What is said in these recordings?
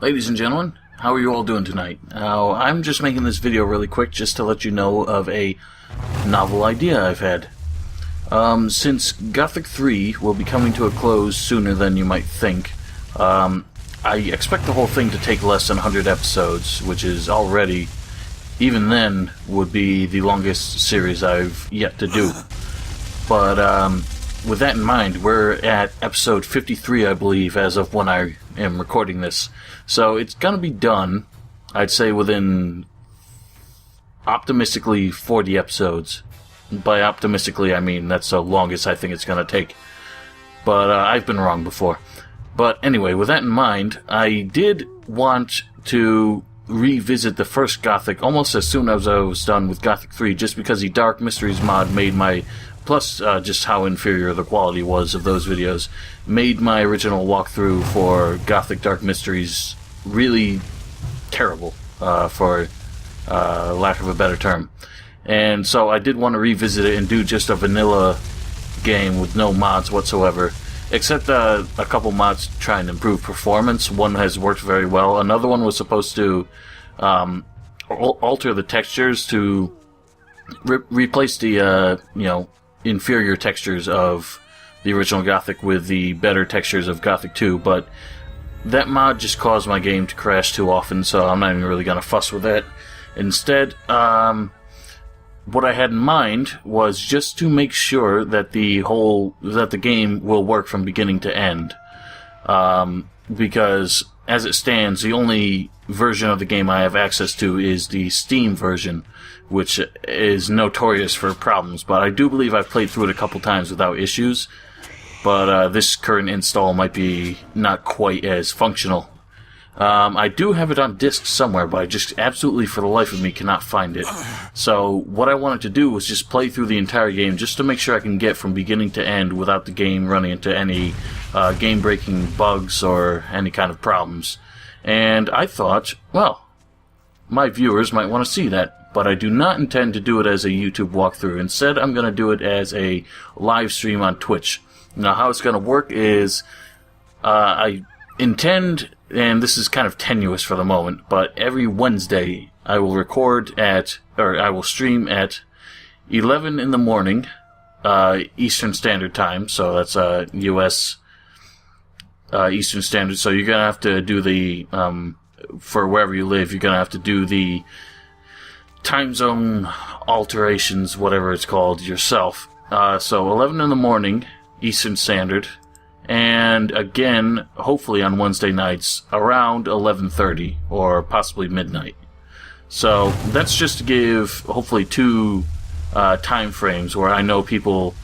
Ladies and gentlemen, how are you all doing tonight? Now, I'm just making this video really quick just to let you know of a novel idea I've had. Since Gothic 3 will be coming to a close sooner than you might think, I expect the whole thing to take less than 100 episodes, which is already, even then, would be the longest series I've yet to do. But, with that in mind, we're at episode 53, I believe, as of when I am recording this. So it's gonna be done, I'd say, within, optimistically, 40 episodes. By optimistically, I mean that's the longest I think it's gonna take. But, I've been wrong before. But anyway, with that in mind, I did want to revisit the first Gothic almost as soon as I was done with Gothic 3, just because the Dark Mysteries mod made my... Plus, just how inferior the quality was of those videos, made my original walkthrough for Gothic Dark Mysteries really terrible, for lack of a better term. And so I did want to revisit it and do just a vanilla game with no mods whatsoever, except a couple mods to try and improve performance. One has worked very well. Another one was supposed to alter the textures to replace the, inferior textures of the original Gothic with the better textures of Gothic 2, but that mod just caused my game to crash too often, so I'm not even really going to fuss with that. Instead, what I had in mind was just to make sure that the game will work from beginning to end. Because, as it stands, the only version of the game I have access to is the Steam version, which is notorious for problems, but I do believe I've played through it a couple times without issues, but this current install might be not quite as functional. I do have it on disc somewhere, but I just absolutely for the life of me cannot find it. So what I wanted to do was just play through the entire game just to make sure I can get from beginning to end without the game running into any game-breaking bugs or any kind of problems. And I thought, well, my viewers might want to see that. But I do not intend to do it as a YouTube walkthrough. Instead, I'm going to do it as a live stream on Twitch. Now, how it's going to work is, I intend, and this is kind of tenuous for the moment, but every Wednesday I will I will stream at 11 in the morning, Eastern Standard Time, so that's US Eastern Standard. So you're going to have to do the, for wherever you live, you're going to have to do the time zone alterations, whatever it's called, yourself. So 11 in the morning, Eastern Standard, and again, hopefully on Wednesday nights, around 11:30, or possibly midnight. So that's just to give, hopefully, two time frames where I know people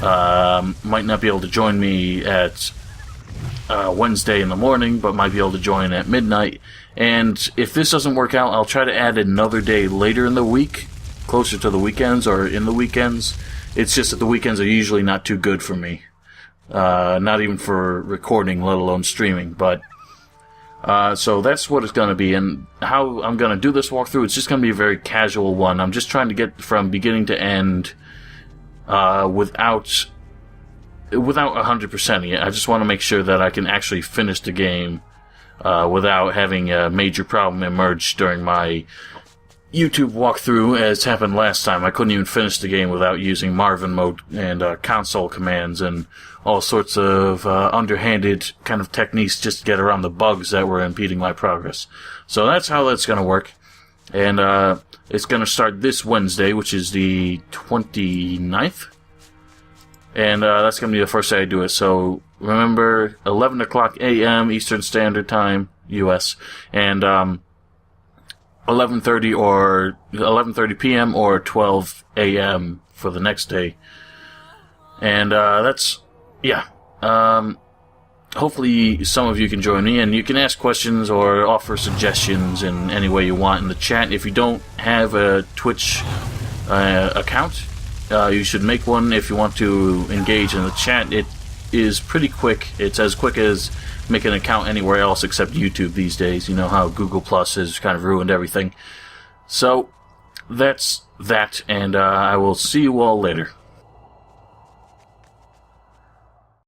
might not be able to join me at Wednesday in the morning, but might be able to join at midnight. And if this doesn't work out, I'll try to add another day later in the week, closer to the weekends or in the weekends. It's just that the weekends are usually not too good for me. Not even for recording, let alone streaming. But so that's what it's going to be. And how I'm going to do this walkthrough, it's just going to be a very casual one. I'm just trying to get from beginning to end without 100%ing it. I just want to make sure that I can actually finish the game without having a major problem emerge during my YouTube walkthrough, as happened last time. I couldn't even finish the game without using Marvin mode and console commands and all sorts of underhanded kind of techniques just to get around the bugs that were impeding my progress. So that's how that's going to work. And it's going to start this Wednesday, which is the 29th. And that's going to be the first day I do it. So remember, 11 o'clock a.m. Eastern Standard Time, U.S., and 11:30 p.m. or 12 a.m. for the next day. And hopefully some of you can join me, and you can ask questions or offer suggestions in any way you want in the chat. If you don't have a Twitch account, you should make one if you want to engage in the chat. It is pretty quick. It's as quick as making an account anywhere else except YouTube these days. You know how Google Plus has kind of ruined everything. So, that's that, and I will see you all later.